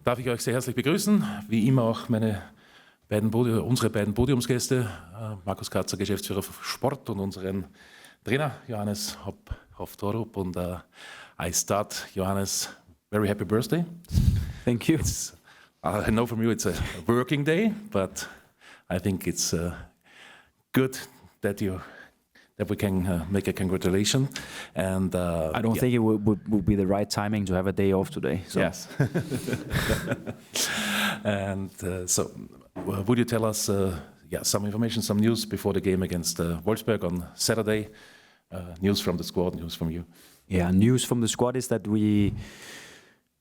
darf ich euch sehr herzlich begrüßen. Wie immer auch unsere beiden Podiumsgäste, Markus Katzer, Geschäftsführer für Sport, und unseren Trainer Johannes Hoff-Torup. Und I start, Johannes, very happy birthday. Thank you. I know from you it's a working day, but I think it's good that we can make a congratulation. And I don't think it would be the right timing to have a day off today. So. Yes. And so, would you tell us some information, some news before the game against Wolfsberg on Saturday? News from the squad, news from you. Yeah, news from the squad is that we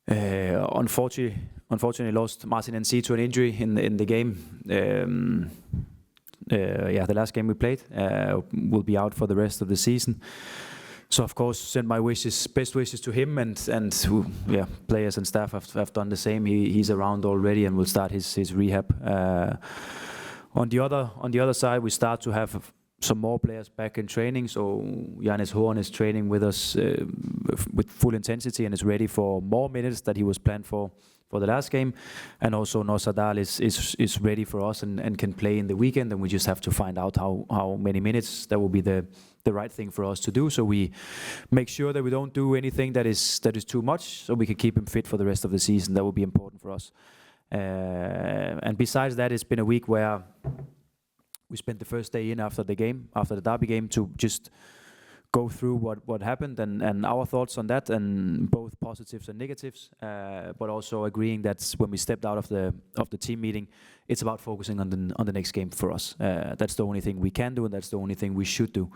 unfortunately lost Martin NC to an injury in the game. The last game we played, will be out for the rest of the season. So of course, send my best wishes to him, and who, players and staff have done the same. He's around already and will start his rehab. On the other side, we start to have some more players back in training. So Jannis Horn is training with us with full intensity and is ready for more minutes that he was planned for the last game. And also Nosadal is ready for us and can play in the weekend, and we just have to find out how many minutes. That will be the right thing for us to do, so we make sure that we don't do anything that is too much, so we can keep him fit for the rest of the season. That will be important for us. And besides that, it's been a week where we spent the first day in after the derby game, to just go through what happened and our thoughts on that, and both positives and negatives, but also agreeing that when we stepped out of the team meeting, it's about focusing on the next game for us. That's the only thing we can do, and that's the only thing we should do.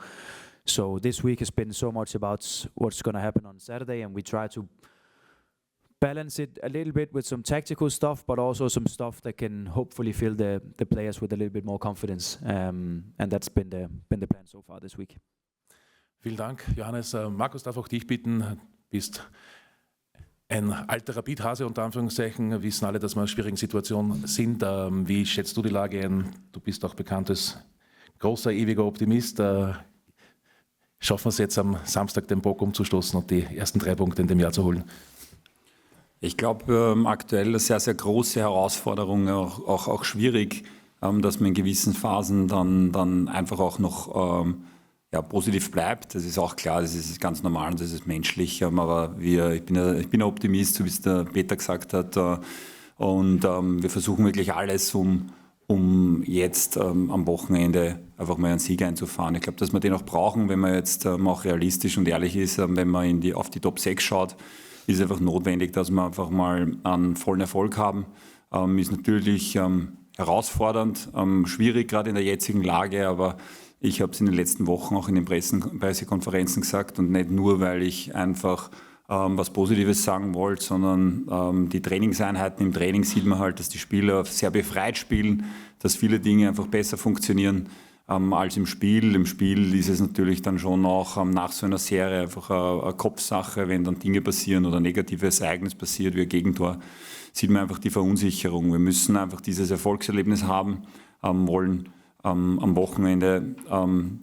So this week has been so much about what's going to happen on Saturday, and we try to balance it a little bit with some tactical stuff, but also some stuff that can hopefully fill the players with a little bit more confidence. And that's been the plan so far this week. Vielen Dank, Johannes. Markus, darf auch dich bitten, du bist ein alter Rapid-Hase unter Anführungszeichen, wir wissen alle, dass wir in einer schwierigen Situation sind. Wie schätzt du die Lage ein? Du bist auch bekannt als großer, ewiger Optimist. Schaffen wir es jetzt am Samstag, den Bock umzustoßen und die ersten 3 Punkte in dem Jahr zu holen? Ich glaube, aktuell eine sehr, sehr große Herausforderung, auch schwierig, dass man in gewissen Phasen dann einfach auch noch positiv bleibt. Das ist auch klar, das ist ganz normal und das ist menschlich. Aber ich bin ein Optimist, so wie es der Peter gesagt hat. Und wir versuchen wirklich alles, um jetzt am Wochenende einfach mal einen Sieg einzufahren. Ich glaube, dass wir den auch brauchen, wenn man jetzt auch realistisch und ehrlich ist, wenn man auf die Top 6 schaut, ist es einfach notwendig, dass wir einfach mal einen vollen Erfolg haben. Ist natürlich herausfordernd, schwierig gerade in der jetzigen Lage, aber ich habe es in den letzten Wochen auch in den Pressekonferenzen gesagt, und nicht nur, weil ich einfach was Positives sagen wollte, sondern die Trainingseinheiten im Training sieht man halt, dass die Spieler sehr befreit spielen, dass viele Dinge einfach besser funktionieren als im Spiel. Im Spiel ist es natürlich dann schon auch nach so einer Serie einfach eine Kopfsache, wenn dann Dinge passieren oder ein negatives Ereignis passiert, wie ein Gegentor, sieht man einfach die Verunsicherung. Wir müssen einfach dieses Erfolgserlebnis haben, wollen am Wochenende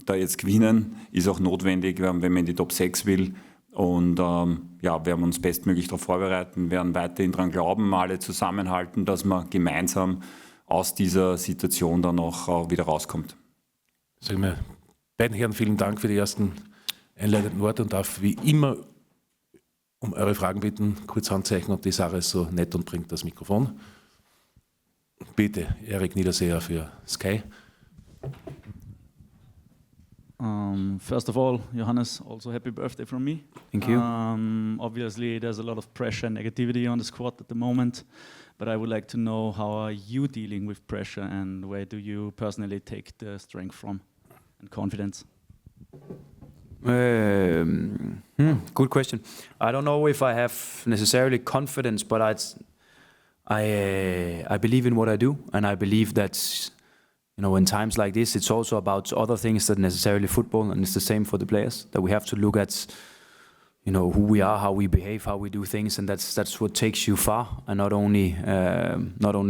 da jetzt gewinnen, ist auch notwendig, wenn man in die Top 6 will. Und werden uns bestmöglich darauf vorbereiten, werden weiterhin daran glauben, alle zusammenhalten, dass man gemeinsam aus dieser Situation dann auch wieder rauskommt. Sagen wir beiden Herren vielen Dank für die ersten einleitenden Worte und darf wie immer um eure Fragen bitten, kurz Handzeichen, und die Sarah ist so nett und bringt das Mikrofon. Bitte, Erik Niederseher für Sky. First of all, Johannes, also happy birthday from me. Thank you. Obviously, there's a lot of pressure and negativity on the squad at the moment, but I would like to know, how are you dealing with pressure, and where do you personally take the strength from and confidence? Good question. I don't know if I have necessarily confidence, but I believe in what I do, and I believe that, in times like this, it's also about other things than necessarily football, and it's the same for the players, that we have to look at, who we are, how we behave, how we do things, and that's what takes you far, and not only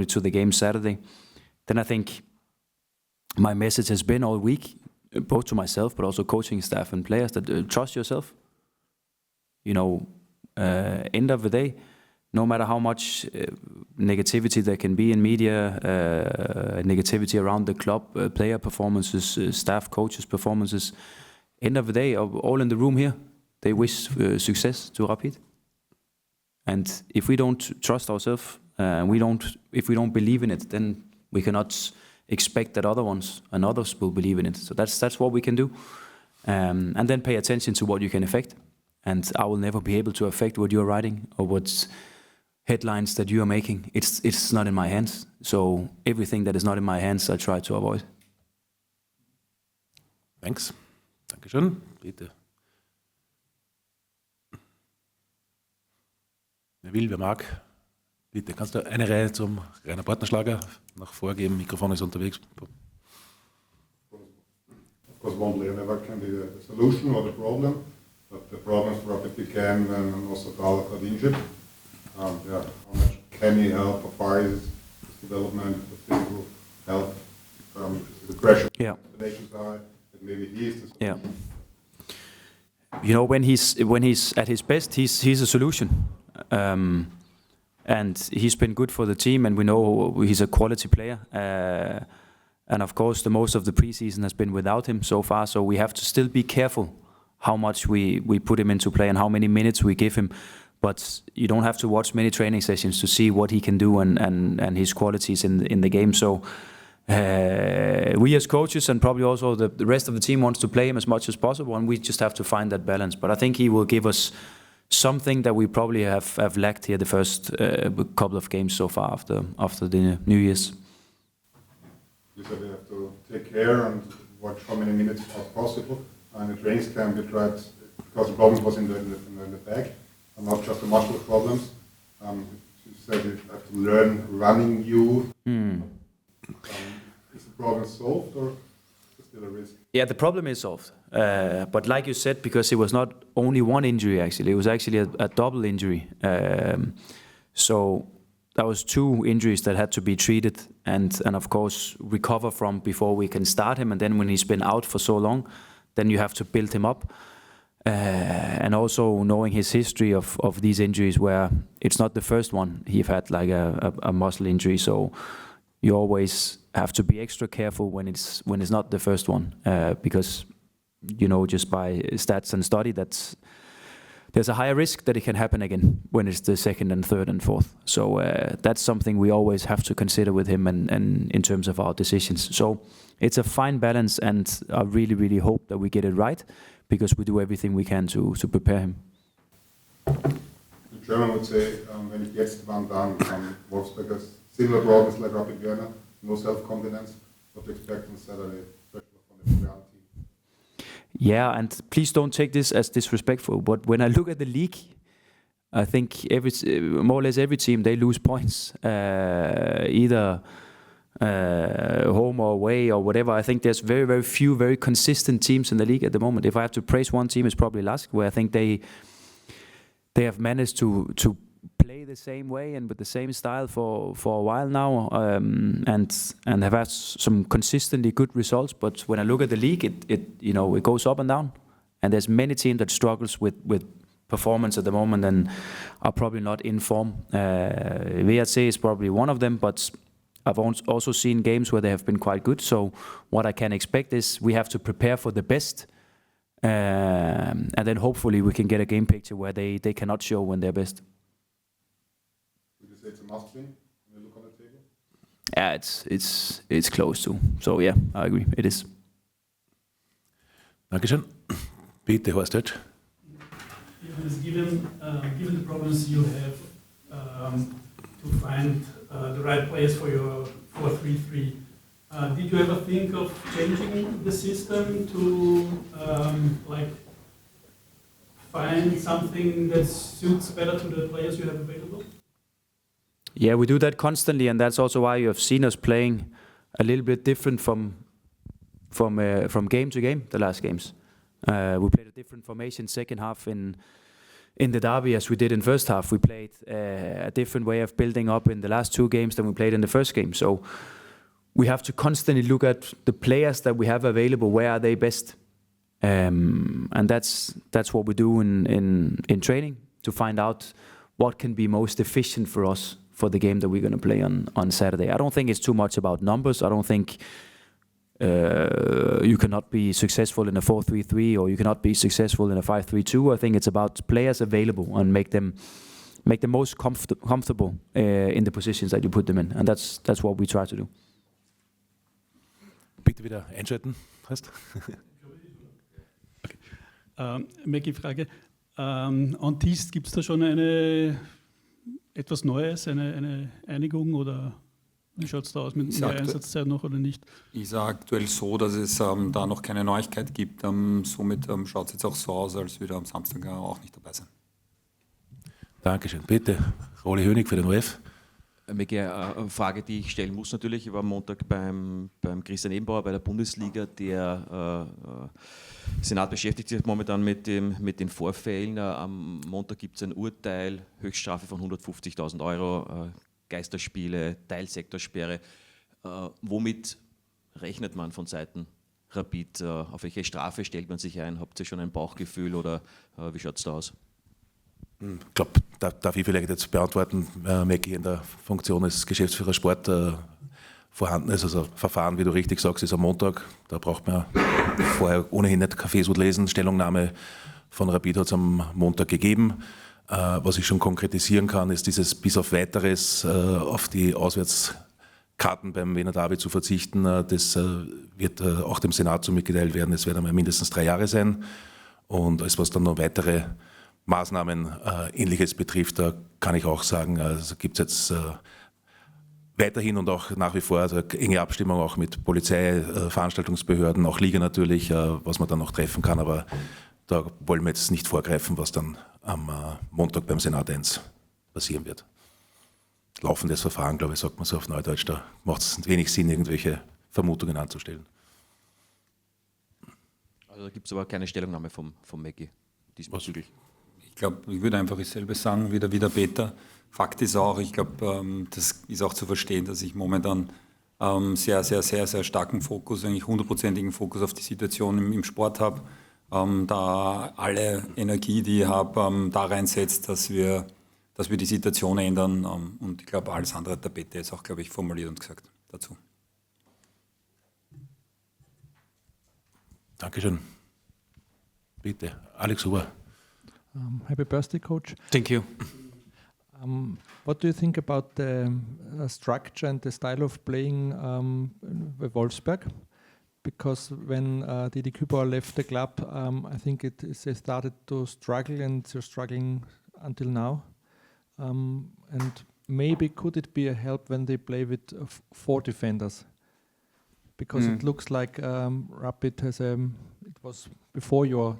to the game Saturday. Then I think my message has been all week, both to myself, but also coaching staff and players, that trust yourself. End of the day, no matter how much negativity that can be in media, negativity around the club, player performances, staff, coaches' performances. End of the day, all in the room here, they wish success to Rapid. And if we don't trust ourselves, if we don't believe in it, then we cannot expect that others will believe in it. So that's what we can do. And then pay attention to what you can affect. And I will never be able to affect what you're writing or what headlines that you are making. It's not in my hands. So everything that is not in my hands, I try to avoid. Thanks. Dankeschön. Bitte. Wer will, wer mag. Bitte, kannst du eine Reihe zum Rainer Partnerschlager noch vorgeben? Mikrofon ist unterwegs. Of course, one player never can be the solution or the problem, but the problems Rapid began when also Thaler got injured. How much can he help? How far is his development, the physical health, the pressure, the nations are, that maybe he is the solution. Yeah. You know, when he's at his best, he's a solution. And he's been good for the team, and we know he's a quality player. And of course, the most of the preseason has been without him so far, so we have to still be careful how much we put him into play and how many minutes we give him. But you don't have to watch many training sessions to see what he can do and his qualities in the game. So we as coaches and probably also the rest of the team wants to play him as much as possible, and we just have to find that balance. But I think he will give us something that we probably have lacked here the first couple of games so far after the New Year's. You said we have to take care and watch how many minutes are possible. And the trainings camp we tried, because the problem was in the back, and not just the muscle problems. You said you have to learn running you. Is the problem solved, or is there still a risk? Yeah, the problem is solved. But like you said, because it was not only one injury actually, it was actually a double injury. So that was 2 injuries that had to be treated and of course recover from before we can start him. And then when he's been out for so long, then you have to build him up. And also knowing his history of these injuries, where it's not the first one he's had, like a muscle injury. So you always have to be extra careful when it's not the first one, because you know, just by stats and study, there's a higher risk that it can happen again when it's the second and third and fourth. So that's something we always have to consider with him and in terms of our decisions. So it's a fine balance, and I really, really hope that we get it right, because we do everything we can to prepare him. The German would say, when it gets one done, Wolfsberger, similar problems like Rapid Vienna, no self-confidence, what to expect on Saturday, especially from the ground team. Yeah, and please don't take this as disrespectful, but when I look at the league, I think more or less every team, they lose points, either home or away or whatever. I think there's very, very few very consistent teams in the league at the moment. If I have to praise one team, it's probably LASK, where I think they have managed to play the same way and with the same style for a while now, and have had some consistently good results. But when I look at the league, it goes up and down, and there's many teams that struggles with performance at the moment and are probably not in form. VRC is probably one of them, but I've also seen games where they have been quite good. So what I can expect is we have to prepare for the best, and then hopefully we can get a game picture where they cannot show when they're best. Would you say it's a must win when you look on the table? Yeah, it's close to. So yeah, I agree. It is. Dankeschön. Bitte, Horst Deutsch. Given the problems you have to find the right players for your 4-3-3, did you ever think of changing the system to find something that suits better to the players you have available? Yeah, we do that constantly, and that's also why you have seen us playing a little bit different from game to game. The last games, we played a different formation second half in the derby as we did in first half. We played a different way of building up in the last 2 games than we played in the first game. So we have to constantly look at the players that we have available. Where are they best? And that's what we do in training, to find out what can be most efficient for us for the game that we're going to play on Saturday. I don't think it's too much about numbers. I don't think you cannot be successful in a 4-3-3 or you cannot be successful in a 5-3-2. I think it's about players available and make them most comfortable in the positions that you put them in, and that's what we try to do. Bitte wieder einschalten, hast? Maggie, Frage. On dies, gibt es da schon etwas Neues, eine Einigung oder wie schaut es da aus mit der Einsatzzeit noch oder nicht? Ich sage aktuell so, dass es da noch keine Neuigkeit gibt. Somit schaut es jetzt auch so aus, als würde am Samstag auch nicht dabei sein. Dankeschön. Bitte, Rolli Hönig für den OF. Eine Frage, die ich stellen muss natürlich. Ich war am Montag beim Christian Ebenbauer bei der Bundesliga. Der Senat beschäftigt sich momentan mit den Vorfällen. Am Montag gibt es ein Urteil, Höchststrafe von 150.000 Euro, Geisterspiele, Teilsektorsperre. Womit rechnet man von Seiten Rapid? Auf welche Strafe stellt man sich ein? Habt ihr schon ein Bauchgefühl oder wie schaut es da aus? Ich glaube, darf ich vielleicht jetzt beantworten, Maggie, in der Funktion als Geschäftsführer Sport vorhanden ist. Also Verfahren, wie du richtig sagst, ist am Montag. Da braucht man vorher ohnehin nicht Kaffeesud lesen. Stellungnahme von Rapid hat es am Montag gegeben. Was ich schon konkretisieren kann, ist dieses bis auf Weiteres auf die Auswärtskarten beim Wiener Derby zu verzichten. Das wird auch dem Senat so mitgeteilt werden. Es werden einmal mindestens 3 Jahre sein. Und als was dann noch weitere Maßnahmen Ähnliches betrifft, da kann ich auch sagen, also gibt es jetzt weiterhin und auch nach wie vor also enge Abstimmung auch mit Polizei, Veranstaltungsbehörden, auch Liga natürlich, was man dann noch treffen kann, aber da wollen wir jetzt nicht vorgreifen, was dann am Montag beim Senat 1 passieren wird. Laufendes Verfahren, glaube ich, sagt man so auf Neudeutsch, da macht es wenig Sinn, irgendwelche Vermutungen anzustellen. Also da gibt es aber keine Stellungnahme vom Maggie diesbezüglich. Ich glaube, ich würde einfach dasselbe sagen wie der Peter. Fakt ist auch, ich glaube, das ist auch zu verstehen, dass ich momentan sehr, sehr, sehr, sehr starken Fokus, eigentlich 100%igen Fokus auf die Situation im Sport habe, da alle Energie, die ich habe, da reinsetzt, dass wir die Situation ändern. Und ich glaube, alles andere hat der Peter jetzt auch, glaube ich, formuliert und gesagt dazu. Dankeschön. Bitte, Alex Huber. Happy birthday, Coach. Thank you. What do you think about the structure and the style of playing with Wolfsberg? Because when Didi Kübauer left the club, I think they started to struggle and they're struggling until now. And maybe could it be a help when they play with 4 defenders? Because it looks like Rapid has it was before your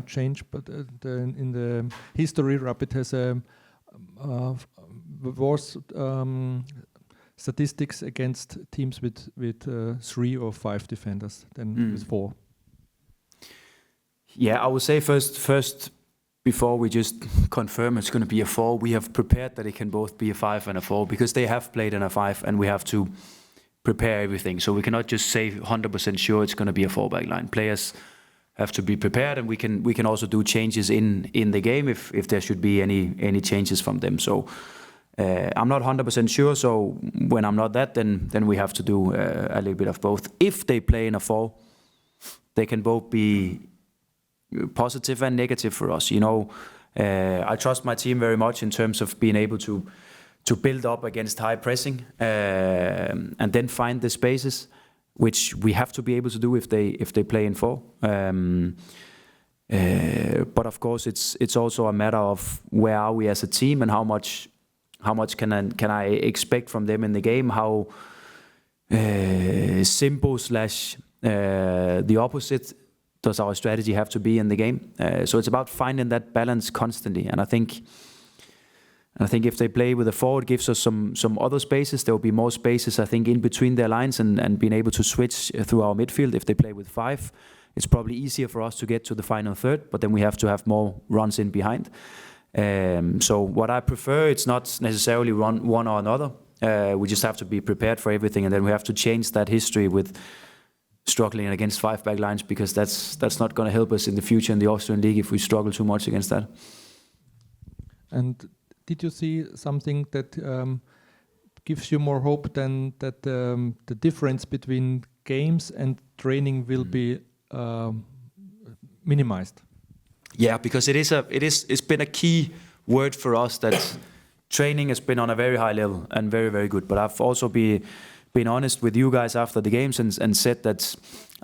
change, but in the history, Rapid has worse statistics against teams with 3 or 5 defenders than with 4. Yeah, I would say first before we just confirm it's going to be a 4, we have prepared that it can both be a 5 and a 4 because they have played in a 5 and we have to prepare everything. So we cannot just say 100% sure it's going to be a 4-back line. Players have to be prepared, and we can also do changes in the game if there should be any changes from them. So I'm not 100% sure. So when I'm not that, then we have to do a little bit of both. If they play in a 4, they can both be positive and negative for us. You know, I trust my team very much in terms of being able to build up against high pressing and then find the spaces, which we have to be able to do if they play in 4. But of course, it's also a matter of where are we as a team and how much can I expect from them in the game? How simple / the opposite does our strategy have to be in the game? So it's about finding that balance constantly, and I think if they play with a 4, it gives us some other spaces. There will be more spaces, I think, in between their lines and being able to switch through our midfield. If they play with 5, it's probably easier for us to get to the final third, but then we have to have more runs in behind. So what I prefer, it's not necessarily one or another. We just have to be prepared for everything, and then we have to change that history with struggling against 5-back lines, because that's not going to help us in the future in the Austrian league if we struggle too much against that. And did you see something that gives you more hope than that the difference between games and training will be minimized? Yeah, because it's been a key word for us that training has been on a very high level and very, very good. But I've also been honest with you guys after the games and said that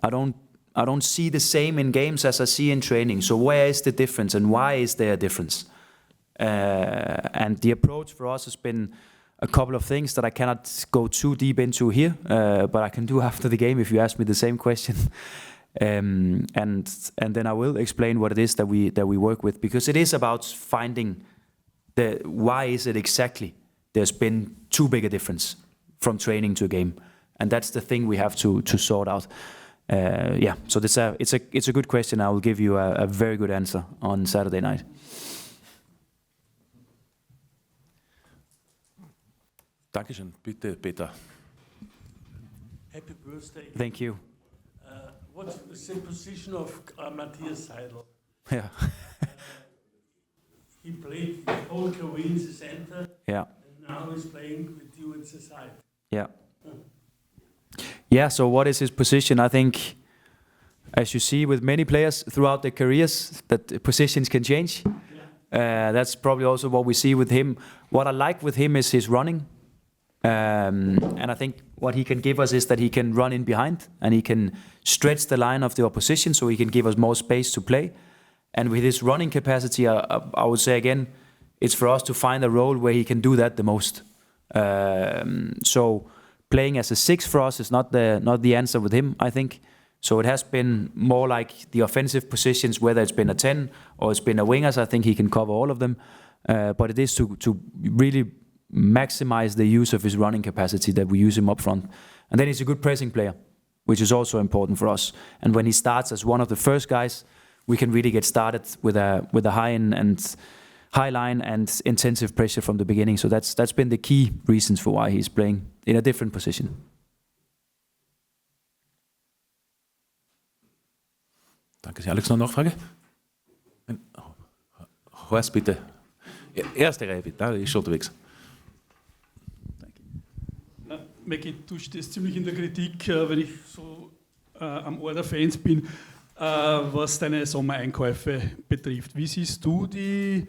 I don't see the same in games as I see in training. So where is the difference and why is there a difference? And the approach for us has been a couple of things that I cannot go too deep into here, but I can do after the game if you ask me the same question. And then I will explain what it is that we work with, because it is about finding why is it exactly there's been too big a difference from training to a game, and that's the thing we have to sort out. So it's a good question. I will give you a very good answer on Saturday night. Dankeschön. Bitte, Peter. Happy birthday. Thank you. What's the position of Matthias Seidel? Yeah. He played his whole career in the center. Yeah. And now he's playing with you at the side. Yeah. Yeah, so what is his position? I think, as you see with many players throughout their careers, that positions can change. Yeah. That's probably also what we see with him. What I like with him is his running. And I think what he can give us is that he can run in behind and he can stretch the line of the opposition, so he can give us more space to play. And with his running capacity, I would say again, it's for us to find a role where he can do that the most. So playing as a 6 for us is not the answer with him, I think. So it has been more like the offensive positions, whether it's been a 10 or it's been a wingers. I think he can cover all of them. But it is to really maximize the use of his running capacity that we use him up front. And then he's a good pressing player, which is also important for us. And when he starts as one of the first guys, we can really get started with a high line and intensive pressure from the beginning. So that's been the key reasons for why he's playing in a different position. Danke sehr. Alex, noch eine Nachfrage? Horst, bitte. Erste Reihe, bitte. Da ist schon unterwegs. Mackie, du stehst ziemlich in der Kritik, wenn ich so am Ohr der Fans bin, was deine Sommereinkäufe betrifft. Wie siehst du die?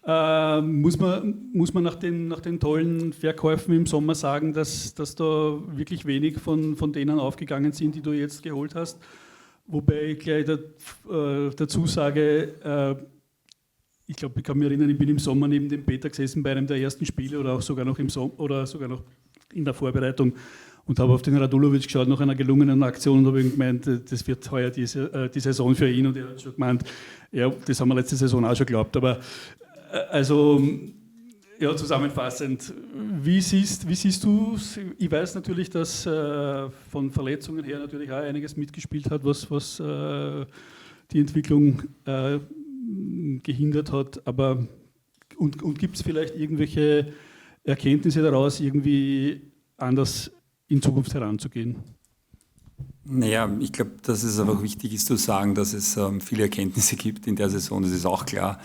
Muss man nach den tollen Verkäufen im Sommer sagen, dass da wirklich wenig von denen aufgegangen sind, die du jetzt geholt hast? Wobei ich gleich dazu sage, ich glaube, ich kann mich erinnern, ich bin im Sommer neben dem Peter gesessen bei einem der ersten Spiele oder auch sogar noch in der Vorbereitung und habe auf den Radulovic geschaut nach einer gelungenen Aktion und habe gemeint, das wird heuer die Saison für ihn, und er hat schon gemeint, ja, das haben wir letzte Saison auch schon geglaubt, aber also ja, zusammenfassend, wie siehst du, ich weiß natürlich, dass von Verletzungen her natürlich auch einiges mitgespielt hat, was die Entwicklung gehindert hat, aber und gibt es vielleicht irgendwelche Erkenntnisse daraus, irgendwie anders in Zukunft heranzugehen? Naja, ich glaube, dass es einfach wichtig ist zu sagen, dass es viele Erkenntnisse gibt in der Saison, das ist auch klar.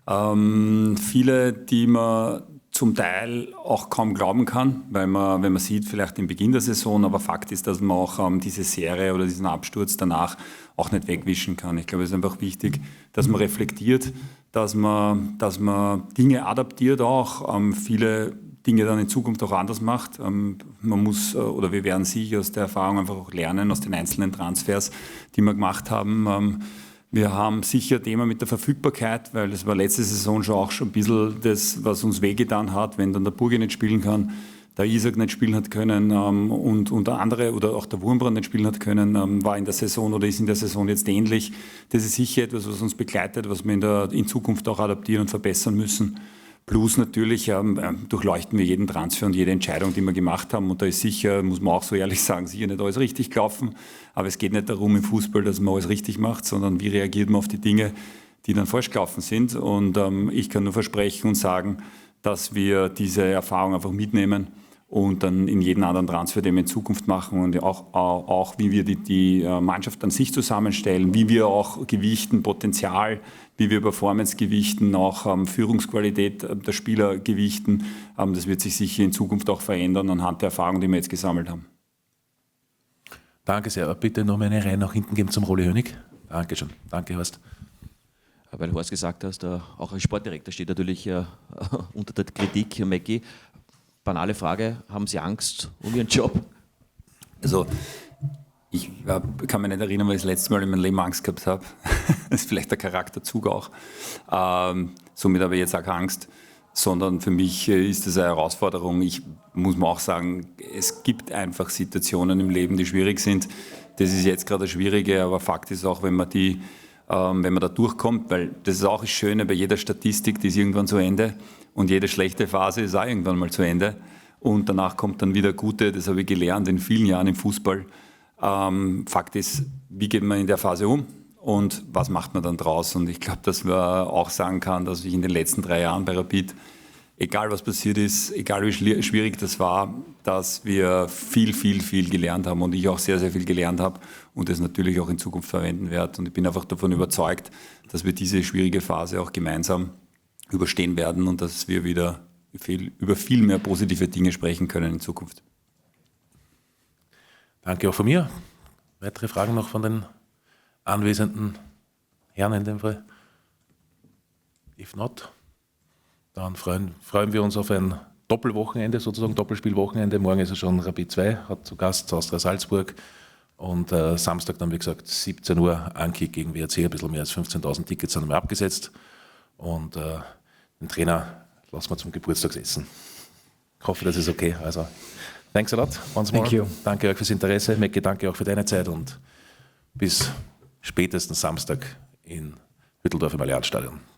Viele, die man zum Teil auch kaum glauben kann, weil man, wenn man sieht, vielleicht im Beginn der Saison, aber Fakt ist, dass man auch diese Serie oder diesen Absturz danach auch nicht wegwischen kann. Ich glaube, es ist einfach wichtig, dass man reflektiert, dass man Dinge adaptiert auch, viele Dinge dann in Zukunft auch anders macht. Man muss, oder wir werden sicher aus der Erfahrung einfach auch lernen, aus den einzelnen Transfers, die wir gemacht haben. Wir haben sicher Thema mit der Verfügbarkeit, weil das war letzte Saison schon ein bisschen das, was uns wehgetan hat, wenn dann der Burgi nicht spielen kann, der Isaac nicht spielen hat können und der andere oder auch der Wurmbrand nicht spielen hat können, war in der Saison oder ist in der Saison jetzt ähnlich. Das ist sicher etwas, was uns begleitet, was wir in Zukunft auch adaptieren und verbessern müssen. Plus natürlich durchleuchten wir jeden Transfer und jede Entscheidung, die wir gemacht haben. Und da ist sicher, muss man auch so ehrlich sagen, sicher nicht alles richtig gelaufen. Aber es geht nicht darum im Fußball, dass man alles richtig macht, sondern wie reagiert man auf die Dinge, die dann falsch gelaufen sind. Und ich kann nur versprechen und sagen, dass wir diese Erfahrung einfach mitnehmen und dann in jeden anderen Transfer, den wir in Zukunft machen und auch wie wir die Mannschaft an sich zusammenstellen, wie wir auch gewichten, Potenzial, wie wir Performance gewichten, auch Führungsqualität der Spieler gewichten. Das wird sich sicher in Zukunft auch verändern anhand der Erfahrung, die wir jetzt gesammelt haben. Danke sehr. Bitte noch mal eine Reihe nach hinten geben zum Rolli Hönig. Dankeschön. Danke, Horst. Weil Horst gesagt hast, auch als Sportdirektor steht natürlich unter der Kritik, Mackie. Banale Frage, haben Sie Angst um Ihren Job? Also ich kann mich nicht erinnern, weil ich das letzte Mal in meinem Leben Angst gehabt habe. Das ist vielleicht der Charakterzug auch. Somit habe ich jetzt auch keine Angst, sondern für mich ist das eine Herausforderung. Ich muss mal auch sagen, es gibt einfach Situationen im Leben, die schwierig sind. Das ist jetzt gerade das Schwierige, aber Fakt ist auch, wenn man da durchkommt, weil das ist auch das Schöne bei jeder Statistik, die ist irgendwann zu Ende und jede schlechte Phase ist auch irgendwann mal zu Ende und danach kommt dann wieder gute, das habe ich gelernt in vielen Jahren im Fußball. Fakt ist, wie geht man in der Phase um und was macht man dann draus? Und ich glaube, dass man auch sagen kann, dass ich in den letzten 3 Jahren bei Rapid, egal was passiert ist, egal wie schwierig das war, dass wir viel gelernt haben und ich auch sehr, sehr viel gelernt habe und das natürlich auch in Zukunft verwenden werde. Und ich bin einfach davon überzeugt, dass wir diese schwierige Phase auch gemeinsam überstehen werden und dass wir wieder über viel mehr positive Dinge sprechen können in Zukunft. Danke auch von mir. Weitere Fragen noch von den anwesenden Herren in dem Fall? If not, dann freuen wir uns auf ein Doppelwochenende, sozusagen Doppelspielwochenende. Morgen ist es schon Rapid 2, hat zu Gast Austria Salzburg. Und Samstag dann, wie gesagt, 17 Uhr Ankick gegen WRC. Ein bisschen mehr als 15.000 Tickets sind wir abgesetzt. Und den Trainer lassen wir zum Geburtstagsessen. Ich hoffe, das ist okay. Also, thanks a lot. Once more. Thank you. Danke euch fürs Interesse. Mecki, danke auch für deine Zeit und bis spätestens Samstag in Hütteldorf im Allianzstadion.